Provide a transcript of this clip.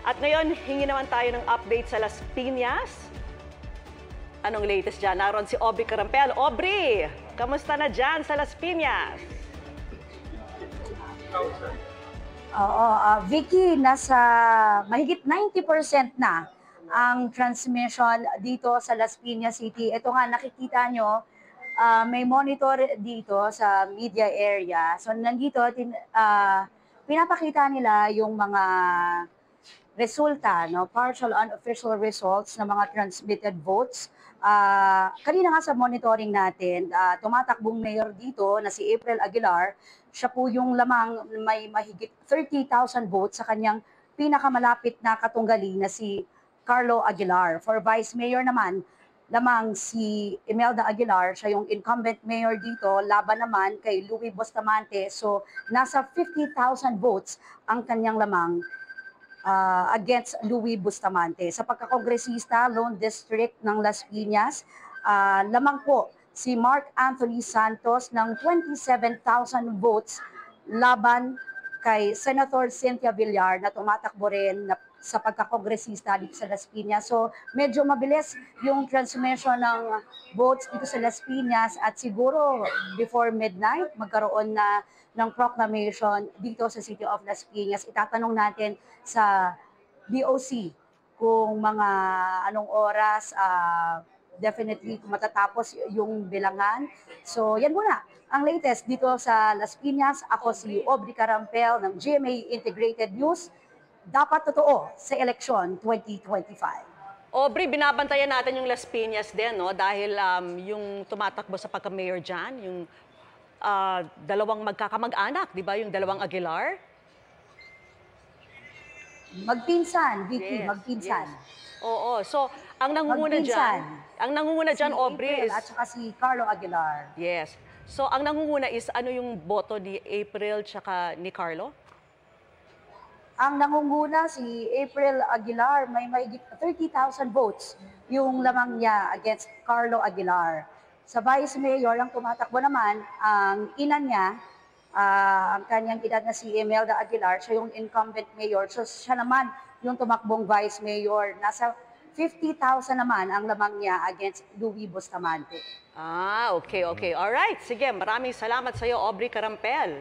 At ngayon, hingi naman tayo ng update sa Las Piñas. Anong latest dyan? Naroon si Aubrey Carampel. Aubrey, kamusta na dyan sa Las Piñas? Oo, Vicky, nasa mahigit 90% na ang transmission dito sa Las Piñas City. Ito nga, nakikita nyo, may monitor dito sa media area. So, nandito, pinapakita nila yung mga resulta, no, partial unofficial results ng mga transmitted votes. Kanina nga sa monitoring natin, tumatakbong mayor dito na si April Aguilar. Siya po yung lamang may mahigit 30,000 votes sa kanyang pinakamalapit na katunggali na si Carlo Aguilar. For vice mayor naman, lamang si Imelda Aguilar, siya yung incumbent mayor dito, laban naman kay Louie Bustamante. So, nasa 50,000 votes ang kanyang lamang against Louie Bustamante. Sa pagkakongresista, Lone District ng Las Piñas, lamang po si Mark Anthony Santos ng 27,000 votes laban kay Senator Cynthia Villar na tumatakbo rin sa pagkakongresista dito sa Las Piñas. So medyo mabilis yung transmission ng votes dito sa Las Piñas at siguro before midnight magkaroon na ng proclamation dito sa City of Las Piñas. Itatanong natin sa DOC kung mga anong oras definitely matatapos yung bilangan. So yan muna ang latest dito sa Las Piñas. Ako si Aubrey Carampel ng GMA Integrated News. Dapat totoo sa eleksyon 2025. Aubrey, binabantayan natin yung Las Piñas din, no? Dahil yung tumatakbo sa pagka-mayor dyan, yung dalawang magkakamag-anak, di ba? Yung dalawang Aguilar. Magpinsan, Vicky, Yes, magpinsan. yes. Oo, so ang nangunguna dyan, si Aubrey, April at saka si Carlo Aguilar. yes. So ang nangunguna is ano yung boto ni April tsaka ni Carlo? Ang nangunguna si April Aguilar, may mahigit 30,000 votes yung lamang niya against Carlo Aguilar. Sa vice mayor, ang tumatakbo naman, ang ina niya, ang kanyang edad na si Imelda Aguilar, siya yung incumbent mayor. So siya naman yung tumakbong vice mayor. Nasa 50,000 naman ang lamang niya against Louie Bustamante. Okay. Alright, sige, maraming salamat sa iyo, Aubrey Carampel.